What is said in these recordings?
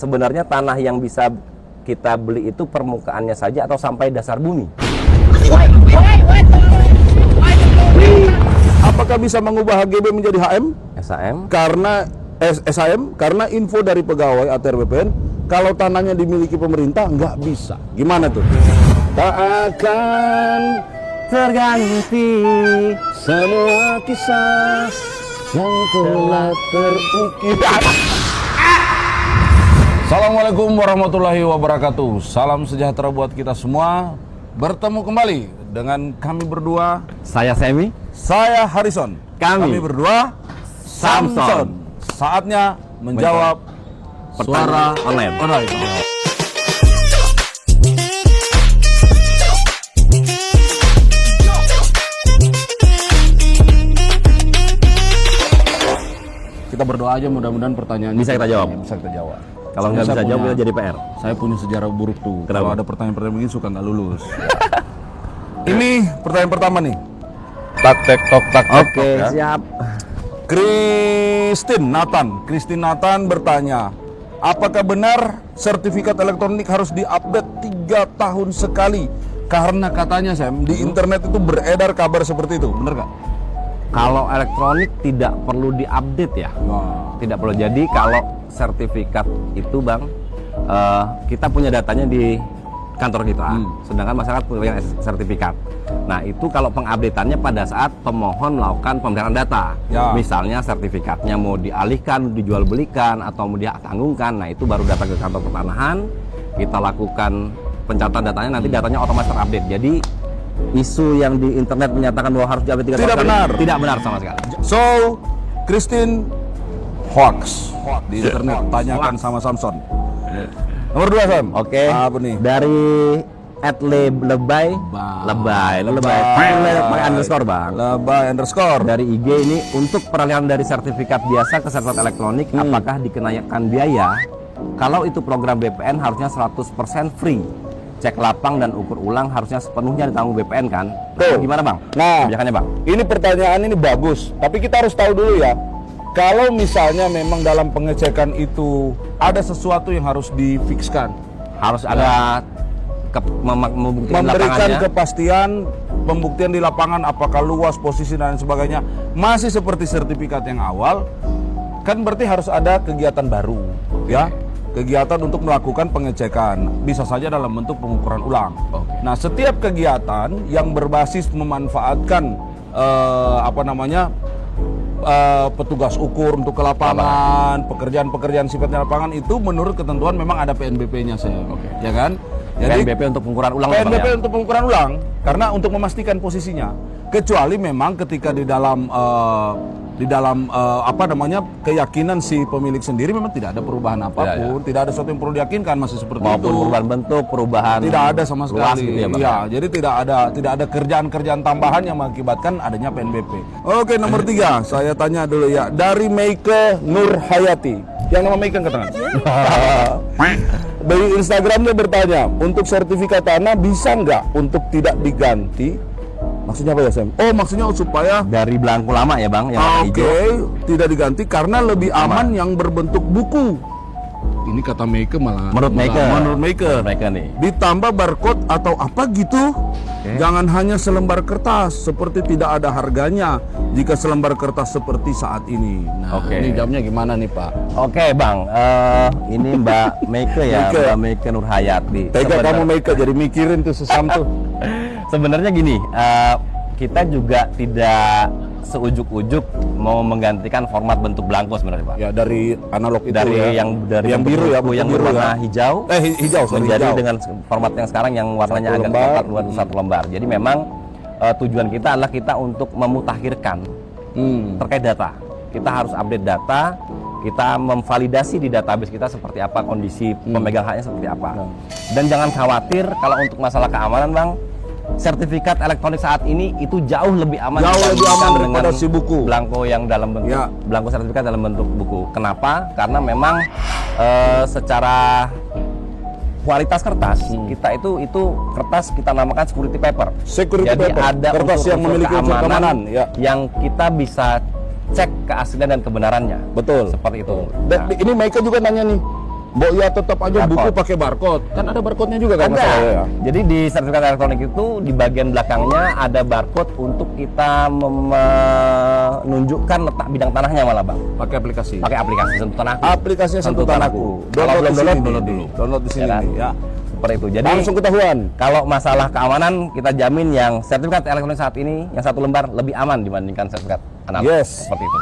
sebenarnya tanah yang bisa kita beli itu permukaannya saja atau sampai dasar bumi? Apakah bisa mengubah HGB menjadi HM? SAM? Karena SAM, karena info dari pegawai ATR BPN, kalau tanahnya dimiliki pemerintah nggak bisa. Gimana tuh? Tak akan Terganti semua kisah yang telah terukir. Assalamualaikum warahmatullahi wabarakatuh. Salam sejahtera buat kita semua. Bertemu kembali dengan kami berdua. Saya Semi. Saya Harrison. Kami berdua Samson. Saatnya menjawab suara online. Kita berdoa aja mudah-mudahan pertanyaan Bisa kita jawab? Bisa kita jawab. Kalau nggak bisa jawab kita jadi PR. Saya punya sejarah buruk tuh. Kenapa? Kalau ada pertanyaan-pertanyaan begini suka nggak lulus. Ini pertanyaan pertama nih. Tak tek tok tak tek, Oke, tok, ya. siap. Christine Nathan bertanya, apakah benar sertifikat elektronik harus diupdate 3 tahun sekali? Karena katanya Sam, di internet itu beredar kabar seperti itu, bener nggak? Kalau elektronik tidak perlu diupdate ya. Tidak perlu. Jadi kalau sertifikat itu Bang, kita punya datanya di kantor kita, sedangkan masyarakat punya sertifikat. Nah itu kalau pengupdateannya pada saat pemohon melakukan pemeliharaan data, misalnya sertifikatnya mau dialihkan, dijual belikan, atau mau ditanggungkan, nah itu baru datang ke kantor pertanahan, kita lakukan pencatatan datanya, nanti datanya otomatis terupdate. Jadi isu yang di internet menyatakan bahwa harus diupdate 3 tahun sekali, benar. tidak benar sama sekali. So, Christine hoax di internet, tanyakan sama Samson. Nomor 2 Sam. Oke. Apa nih? Dari @lebay pakai underscore Bang. Lebay underscore. Dari IG ini, untuk peralihan dari sertifikat biasa ke sertifikat elektronik, apakah dikenakan biaya? Kalau itu program BPN harusnya 100% free. Cek lapang dan ukur ulang harusnya sepenuhnya ditanggung BPN kan? Tuh. Gimana Bang? Nah, Kebijakannya Bang? ini pertanyaan ini bagus, tapi kita harus tahu dulu ya. Kalau misalnya memang dalam pengecekan itu ada sesuatu yang harus difikskan, Harus ada membuktikan memberikan lapangannya. kepastian pembuktian di lapangan apakah luas, posisi dan sebagainya masih seperti sertifikat yang awal, kan berarti harus ada kegiatan baru, ya. Kegiatan untuk melakukan pengecekan bisa saja dalam bentuk pengukuran ulang. Nah, setiap kegiatan yang berbasis memanfaatkan petugas ukur untuk ke lapangan, pekerjaan-pekerjaan sifatnya lapangan itu menurut ketentuan memang ada PNBP-nya saya, ya kan? Jadi PNBP untuk pengukuran ulang Bang, PNBP ya? untuk pengukuran ulang karena untuk memastikan posisinya. Kecuali memang ketika di dalam keyakinan si pemilik sendiri memang tidak ada perubahan apapun, tidak ada sesuatu yang perlu diyakinkan, masih seperti Maupun itu. perubahan bentuk, perubahan Tidak ada sama luas sekali. gitu ya, Bang? Iya, jadi tidak ada kerjaan-kerjaan tambahan yang mengakibatkan adanya PNBP. Oke, nomor 3 saya tanya dulu ya, dari Meike Nur Hayati. Yang nama Meike angkat tangan. Dari Instagram dia bertanya, untuk sertifikat tanah bisa nggak untuk tidak diganti? Maksudnya apa ya Sam? Oh, maksudnya supaya dari belangko lama ya Bang, yang warna hijau. tidak diganti karena lebih aman yang berbentuk buku. Ini kata Meike malah. Menurut Meike Meike. nih. Ditambah barcode atau apa gitu. Jangan hanya selembar kertas seperti tidak ada harganya jika selembar kertas seperti saat ini. Nah, ini jawabnya gimana nih Pak? Oke Bang, ini Mbak Meike ya, Mbak Meike Nur Hayati. Tega kamu Meike jadi mikirin tuh sesam tuh. Sebenarnya gini, kita juga tidak seujuk-ujuk mau menggantikan format bentuk belangko sebenarnya Pak. Ya dari analog itu Dari ya. yang biru ya, yang biru berwarna ya. hijau, hijau menjadi hijau. dengan format yang sekarang yang warnanya Satu agak lembar. ketat, satu lembar. Jadi memang tujuan kita adalah kita untuk memutakhirkan terkait data. Kita harus update data, kita memvalidasi di database kita seperti apa kondisi pemegang haknya seperti apa. Dan jangan khawatir kalau untuk masalah keamanan Bang, sertifikat elektronik saat ini itu jauh lebih aman daripada si buku belangko yang dalam bentuk belangko sertifikat dalam bentuk buku. Kenapa? Karena memang secara kualitas kertas kita itu kertas kita namakan security paper. Jadi paper. ada kertas yang memiliki unsur keamanan yang kita bisa cek keaslian dan kebenarannya. Betul. Seperti itu. Ini Meike juga nanya nih, Mbok ya tetap aja buku Barcode. pakai barcode. Kan ada barcode-nya juga kan Ada. masalahnya ya. Jadi di sertifikat elektronik itu di bagian belakangnya ada barcode untuk kita menunjukkan letak bidang tanahnya malah bang. Pakai aplikasi. Pakai aplikasi Sentuh Tanahku. Aplikasinya Sentuh Tanahku. Kalau belum di sini download, nih. download dulu. Download di sini Ya kan? nih, ya. Seperti itu. Jadi Langsung ketahuan. kalau masalah keamanan kita jamin yang sertifikat elektronik saat ini yang 1 lembar lebih aman dibandingkan sertifikat analog. Yes. Seperti itu.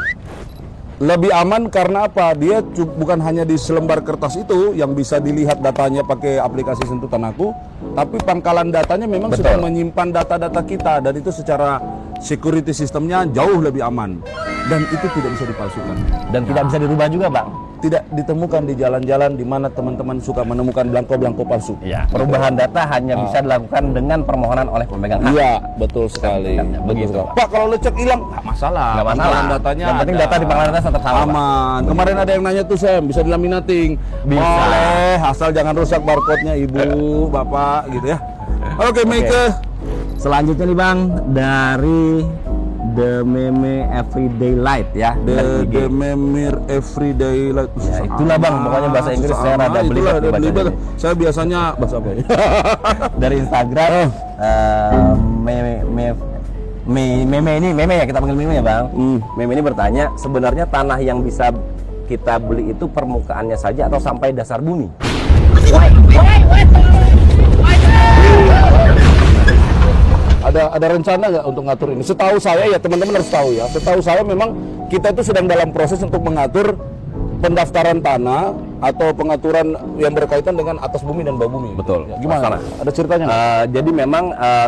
Lebih aman karena apa? Dia bukan hanya di selembar kertas itu yang bisa dilihat datanya pakai aplikasi Sentuh Tanahku, tapi pangkalan datanya memang Betul. sudah menyimpan data-data kita dan itu secara security sistemnya jauh lebih aman dan itu tidak bisa dipalsukan. Dan tidak bisa dirubah juga bang. Tidak ditemukan di jalan-jalan di mana teman-teman suka menemukan belangko-belangko palsu. Ya. Perubahan data hanya bisa dilakukan dengan permohonan oleh pemegang hak. Iya, betul sekali. Sertifikatnya. Begitu, Betul. Pak. Pak, kalau lecek hilang, nggak masalah. Nggak masalah. Pangkalan datanya Yang penting ada. data di pangkalan data tetap sama, Pak. Aman. Kemarin ada yang nanya tuh, Sam, bisa dilaminating? Bisa. Boleh, asal jangan rusak barcode-nya, Ibu, Bapak, gitu ya. Oke, Meike. Selanjutnya nih bang dari The Meme Everyday Light ya. The IG. Memir Everyday Light. Ya, itulah, Bang. Pokoknya bahasa Inggris saya rada belibet itulah, nih bacanya belibet. ini. Saya biasanya bahasa apa ya? Dari Instagram meme ini meme ya, kita panggil meme ya bang. Meme ini bertanya, sebenarnya tanah yang bisa kita beli itu permukaannya saja atau sampai dasar bumi? Ada rencana nggak untuk ngatur ini? Setahu saya ya, teman-teman harus tahu ya. Setahu saya memang kita itu sedang dalam proses untuk mengatur pendaftaran tanah atau pengaturan yang berkaitan dengan atas bumi dan bawah bumi. Betul. Ya, gimana? Masalah. Ada ceritanya nggak? Jadi memang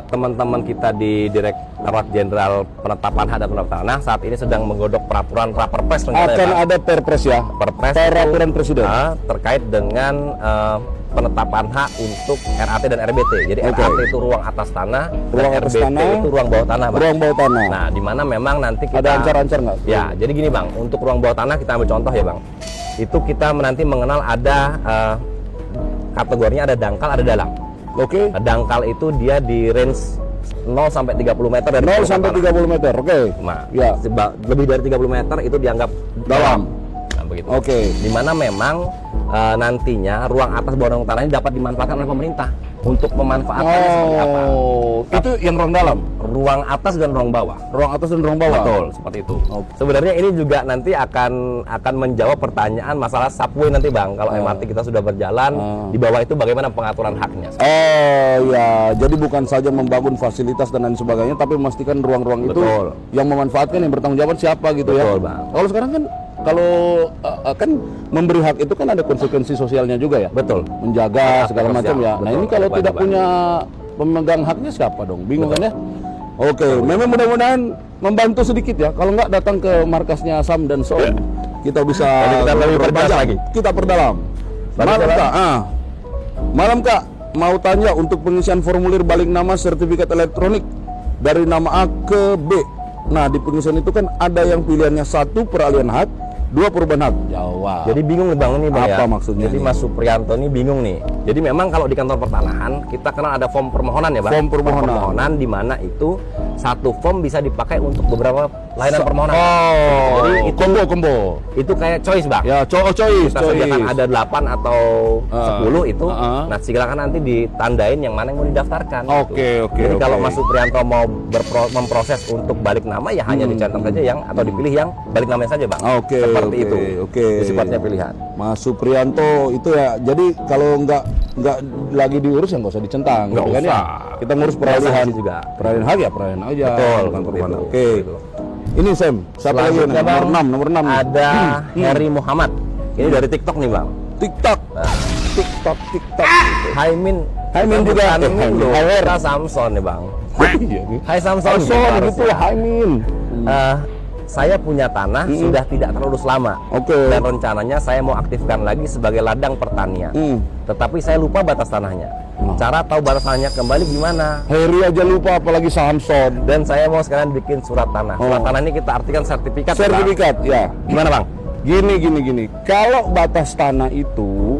teman-teman kita di Direktorat Jenderal Penetapan Hak dan Pendaftaran Tanah saat ini sedang menggodok peraturan Raperpres rencananya, Akan Pak. ada perpres ya? Perpres Peraturan itu, Presiden. terkait dengan penetapan hak untuk RAT dan RBT. Jadi Oke. RAT itu ruang atas tanah, Ruang dan atas RBT tanah, itu ruang bawah tanah, Bang. Ruang bawah tanah. Nah, di mana memang nanti kita Ada ancar-ancar nggak? Ya, jadi gini Bang, untuk ruang bawah tanah kita ambil contoh ya Bang. Itu kita nanti mengenal ada kategorinya ada dangkal, ada dalam. Oke. Dangkal itu dia di range 0 sampai 30 meter dari 0 sampai 30 meter. Oke. Nah, Ya. lebih dari 30 meter itu dianggap Dalam. Nah, begitu. Oke. Dimana memang nantinya ruang atas bawah ruang tanah ini dapat dimanfaatkan oleh pemerintah untuk memanfaatkannya seperti apa? Oh, itu yang ruang dalam. Ruang atas dan ruang bawah. Ruang atas dan ruang bawah. Betul, seperti itu. Oke. Sebenarnya ini juga nanti akan menjawab pertanyaan masalah subway nanti Bang. Kalau MRT kita sudah berjalan, di bawah itu bagaimana pengaturan haknya? Oh ya, jadi bukan saja membangun fasilitas dan lain sebagainya, tapi memastikan ruang-ruang itu Betul. yang memanfaatkan, yang bertanggung jawab siapa gitu ya. Betul, Bang. Kalau sekarang kan, kalau kan memberi hak itu kan ada konsekuensi sosialnya juga ya. Betul. Menjaga Hak segala sosial, macam ya. Nah betul, ini kalau ada tidak kewajiban. punya pemegang haknya siapa dong? Bingung Betul. kan ya? Oke, memang mudah-mudahan membantu sedikit ya. Kalau nggak datang ke markasnya Sam dan Son, kita bisa Jadi kita lebih berapa perdalam jam? lagi. Kita perdalam. Baru Malam jalan. Kak, malam Kak, mau tanya untuk pengisian formulir balik nama sertifikat elektronik dari nama A ke B. Nah di pengisian itu kan ada yang pilihannya 1 peralihan hak, 2 perubahan hak. Jawab. Jadi bingung nih Bang ini Bang Apa ya. maksudnya Jadi nih? Mas Supriyanto ini bingung nih. Jadi memang kalau di kantor pertanahan kita kenal ada form permohonan ya Bang. Form permohonan. di mana itu satu form bisa dipakai untuk beberapa layanan permohonan. Oh, Jadi itu combo. itu kayak choice Bang. Ya, choice. Kita sediakan ada 8 atau 10 itu. uh-uh. Nah, silakan nanti ditandain yang mana yang mau didaftarkan. Oke, oke, Jadi oke. kalau Mas Supriyanto mau memproses untuk balik nama ya hanya dicantum saja yang atau dipilih yang balik namanya saja, Bang. Oke, Seperti oke, itu. oke. Itu sifatnya pilihan. Mas Supriyanto itu ya. Jadi kalau nggak lagi diurus ya nggak usah dicentang, Nggak gitu kan ya. usah. Kita ngurus Nggak peralihan usah sih juga. Peralihan hak ya peralihan aja. Betul, bukan seperti perubahan. itu. Oke. Seperti itu. Ini Sam, siapa lagi? Selanjutnya, Bang, Nomor 6 nih. Ada Heri Muhammad. Ini dari TikTok nih, Bang. TikTok. TikTok. Hai Min. Hai Min Kita juga. bukan Min Hai Min. loh. Hai Her. Kita Samson nih, Bang. Iya. Hai Samson. Samson gitu gitu. harusnya. Hai Min. Saya punya tanah sudah tidak terlalu lama. Oke. Dan rencananya saya mau aktifkan lagi sebagai ladang pertanian. Tetapi saya lupa batas tanahnya. Cara tahu batas tanahnya kembali gimana? Heri aja lupa apalagi Samson. Dan saya mau sekarang bikin surat tanah. Surat tanah ini kita artikan sertifikat. Bang. Sertifikat, ya. Gimana Bang? Gini. Kalau batas tanah itu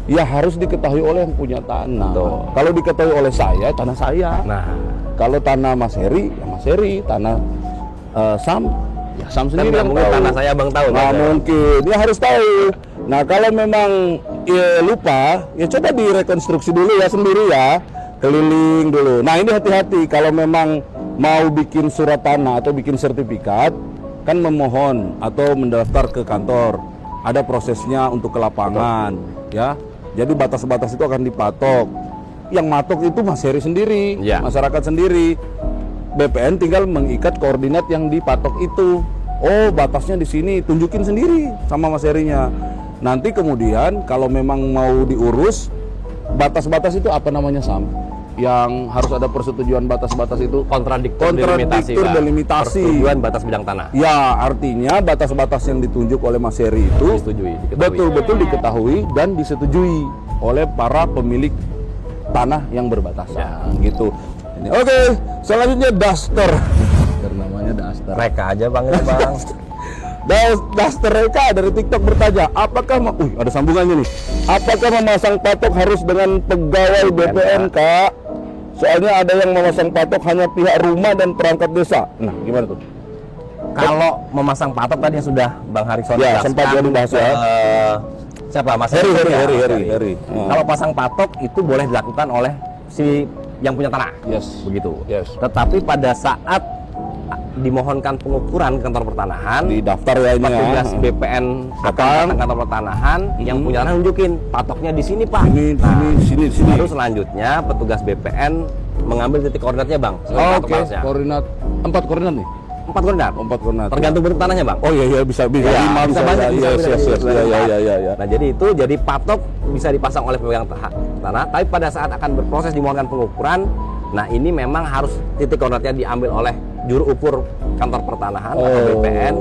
ya harus diketahui oleh yang punya tanah. Betul. Kalau diketahui oleh saya, tanah saya. Nah, Kalau tanah Mas Heri, ya Mas Heri. Tanah Sam, ya Sam kan sendiri nggak yang mungkin tahu. tanah saya Bang tahu. Nggak kan? mungkin. Dia harus tahu. Nah, kalau memang lupa, ya coba direkonstruksi dulu ya sendiri ya, keliling dulu. Nah, ini hati-hati kalau memang mau bikin surat tanah atau bikin sertifikat, kan memohon atau mendaftar ke kantor. Ada prosesnya untuk ke lapangan, ya. Jadi batas-batas itu akan dipatok. Yang matok itu Mas Heri sendiri, Ya. masyarakat sendiri. BPN tinggal mengikat koordinat yang dipatok itu. Oh, batasnya di sini, tunjukin sendiri sama Mas Herinya. Nanti kemudian kalau memang mau diurus, batas-batas itu apa namanya Sam? Yang harus ada persetujuan batas-batas itu Kontradiktur delimitasi, Pak. delimitasi. Persetujuan batas bidang tanah. Ya, artinya batas-batas yang ditunjuk oleh Mas Heri itu Disetujui, diketahui. betul-betul diketahui dan disetujui oleh para pemilik tanah yang berbatasan, gitu. Ini. Oke, selanjutnya Duster. Namanya Duster. Reka aja Bang ini, Bang. Duster Reka dari TikTok bertanya, apakah ada sambungannya nih. Apakah memasang patok harus dengan pegawai BPN, Kak? Soalnya ada yang memasang patok hanya pihak rumah dan perangkat desa. Nah, gimana tuh? Kalau memasang patok tadi yang sudah Bang Harikson Ya, jelaskan, sempat dia dibahas ya. Siapa? Mas Heri. Heri. Kalau pasang patok itu boleh dilakukan oleh si yang punya tanah. Yes. Begitu. Yes. Tetapi pada saat dimohonkan pengukuran ke kantor pertanahan, Di daftar ya ini ya. petugas BPN akan datang ke kantor pertanahan, yang punya tanah nunjukin patoknya di sini, Pak. Sini. Baru selanjutnya petugas BPN mengambil titik koordinatnya, Bang. sesuai Oh, patok oke, harusnya. koordinat 4 koordinat nih. 4 koordinat. 4 koordinat. Tergantung bentuk tanahnya, Bang. Oh iya bisa Ya, bisa banyak, bisa Yes. Ya. Nah, jadi patok bisa dipasang oleh pemegang tanah, tapi pada saat akan berproses dimohonkan pengukuran, nah ini memang harus titik koordinatnya diambil oleh juru ukur kantor pertanahan atau BPN.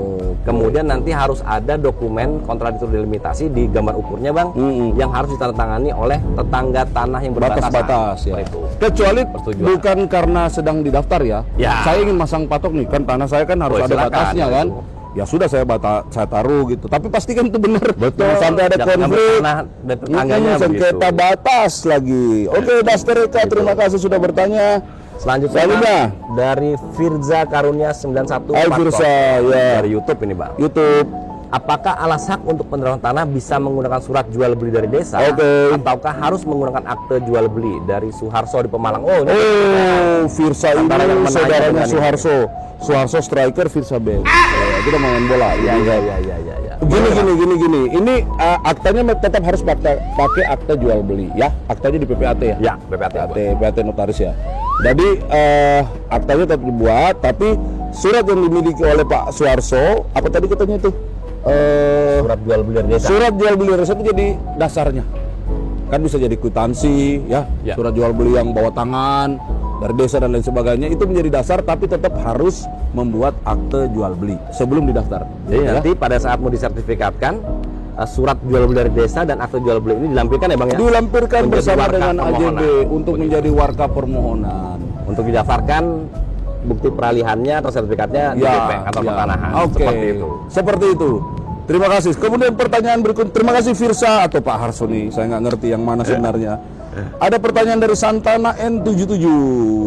Kemudian nanti harus ada dokumen kontradiktur delimitasi di gambar ukurnya, Bang, yang harus ditandatangani oleh tetangga tanah yang berbatasan. Batas-batas ya. Seperti itu. Kecuali Persetujuan. bukan karena sedang didaftar ya. Ya. Saya ingin masang patok nih, kan tanah saya kan harus Oh, ada silakan, batasnya kan. itu. Ya sudah saya taruh gitu. Tapi pastikan itu benar. Betul. Jangan sampai ada Jangan konflik. tanah dan tetangganya Sengketa begitu. batas lagi. Oke, Duster Reka, terima kasih sudah bertanya. Selanjutnya dari Firza Karunia 91. Hai Firza, ya. Dari YouTube ini, Bang. YouTube. Apakah alas hak untuk penerapan tanah bisa menggunakan surat jual beli dari desa, Oke. ataukah harus menggunakan akte jual beli dari Suharso di Pemalang? Oh, ini Oh, Firza ini Antara yang menanya saudaranya dengan ini. Suharso striker, Firza Ben. Kita main bola. ya. Gini. Ini aktanya tetap harus pakai akta jual beli ya. Aktanya di PPAT ya. Ya, PPAT. PPAT notaris ya. Jadi aktanya tetap dibuat, tapi surat yang dimiliki oleh Pak Suharso, apa tadi katanya itu? Surat jual beli dari desa. Surat jual beli desa itu jadi dasarnya. Kan bisa jadi kwitansi ya, Ya. surat jual beli yang bawa tangan dari desa dan lain sebagainya, itu menjadi dasar, tapi tetap harus membuat akte jual beli sebelum didaftar. Jadi Ya. nanti pada saat mau disertifikatkan, surat jual beli dari desa dan akte jual beli ini dilampirkan ya, Bang ya? Dilampirkan Menjadi bersama warka dengan permohonan. AJB untuk menjadi warka permohonan. Untuk didaftarkan bukti peralihannya atau sertifikatnya di BP atau pertanahan. Oke. Seperti itu. Seperti itu. Terima kasih. Kemudian pertanyaan berikut. Terima kasih Firsa atau Pak Harsoni. Saya nggak ngerti yang mana sebenarnya. Ada pertanyaan dari Santana N77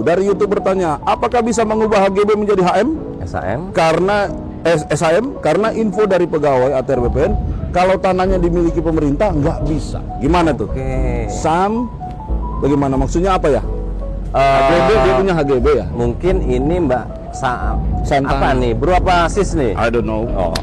dari YouTube bertanya, apakah bisa mengubah HGB menjadi HM? SAM. Karena SHM karena info dari pegawai ATR BPN kalau tanahnya dimiliki pemerintah nggak bisa. Gimana tuh? Oke. Sam, bagaimana maksudnya apa ya? HGB dia punya HGB ya? Mungkin ini Mbak Santana. apa nih? Bro apa sis nih? I don't know. Oh.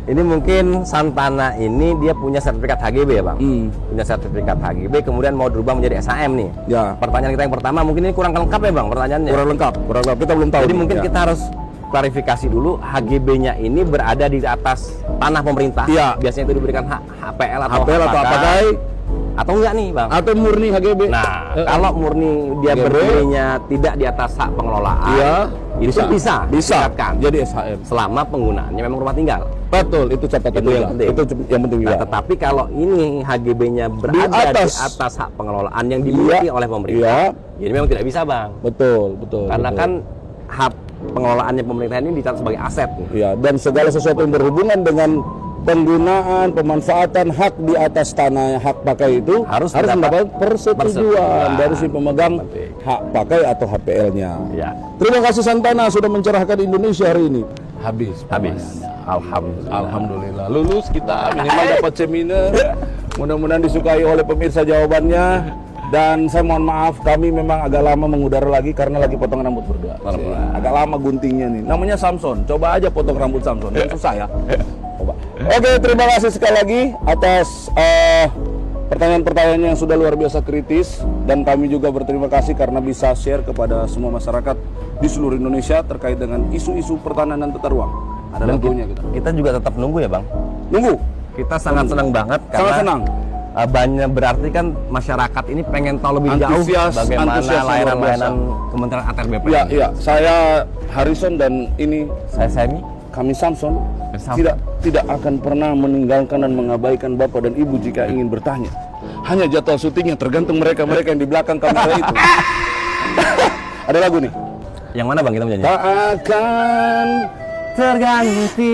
Ini mungkin Santana ini dia punya sertifikat HGB ya, Bang? Punya sertifikat HGB, kemudian mau dirubah menjadi SAM nih. Ya. Pertanyaan kita yang pertama mungkin ini kurang lengkap ya, Bang, pertanyaannya. Kurang lengkap. Kita belum tahu. Jadi nih. mungkin Ya. kita harus klarifikasi dulu, HGB-nya ini berada di atas tanah pemerintah. Iya. Biasanya itu diberikan HPL atau HPL atau hak pakai atau enggak nih, Bang? atau murni HGB. Nah, kalau murni dia HGB, berdirinya tidak di atas hak pengelolaan, Iya, itu bisa ditingkatkan jadi SHM. selama penggunaannya memang rumah tinggal. Betul, itu catatan Itu yang juga. penting. Itu yang penting juga. Nah, tetapi kalau ini HGB-nya berada di atas hak pengelolaan yang dimiliki oleh pemerintah, jadi memang tidak bisa, Bang. Betul. Karena betul. kan hak pengelolaannya pemerintah ini dicatat sebagai aset nih. Iya, dan segala sesuatu yang berhubungan dengan penggunaan, pemanfaatan hak di atas tanah hak pakai itu Harus mendapat persetujuan persetujuan. dari si pemegang Penting. hak pakai atau HPL-nya. Ya. Terima kasih Santana sudah mencerahkan Indonesia hari ini. Habis. Habis. pertanyaannya. Alhamdulillah lulus kita, minimal dapat seminar. Mudah-mudahan disukai oleh pemirsa jawabannya. Dan saya mohon maaf, kami memang agak lama mengudara lagi karena lagi potong rambut berdua. Agak lama guntingnya nih. Namanya Samson. Coba aja potong rambut Samson. Yang susah ya. Coba. Oke, terima kasih sekali lagi atas pertanyaan-pertanyaan yang sudah luar biasa kritis, dan kami juga berterima kasih karena bisa share kepada semua masyarakat di seluruh Indonesia terkait dengan isu-isu pertanahan dan tata ruang. Ada lagunya kita juga tetap nunggu ya Bang. Nunggu. Kita sangat senang banget Sangat karena senang. banyak, berarti kan masyarakat ini pengen tahu lebih jauh bagaimana antusias luar layanan Kementerian ATR BPN. Ya, iya. Saya Harrison dan ini Saya Semi. kami Samson Samson. tidak akan pernah meninggalkan dan mengabaikan Bapak dan Ibu jika ingin bertanya. Hanya jadwal syutingnya tergantung mereka yang di belakang kamera itu. Ada lagu nih. Yang mana Bang kita menyanyi? Tak akan Terganti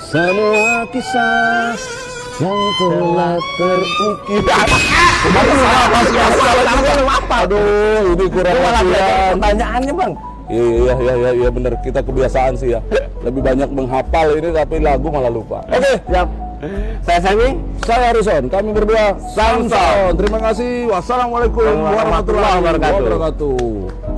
semua kisah yang telah terukir. Aduh, ini kurang latihan. Pertanyaannya Bang. Iya benar, kita kebiasaan sih ya. Lebih banyak menghafal ini tapi lagu malah lupa. Oke, Siap. Saya Semi. saya Harrison, kami berdua Samson. Terima kasih. Wassalamualaikum warahmatullahi wabarakatuh.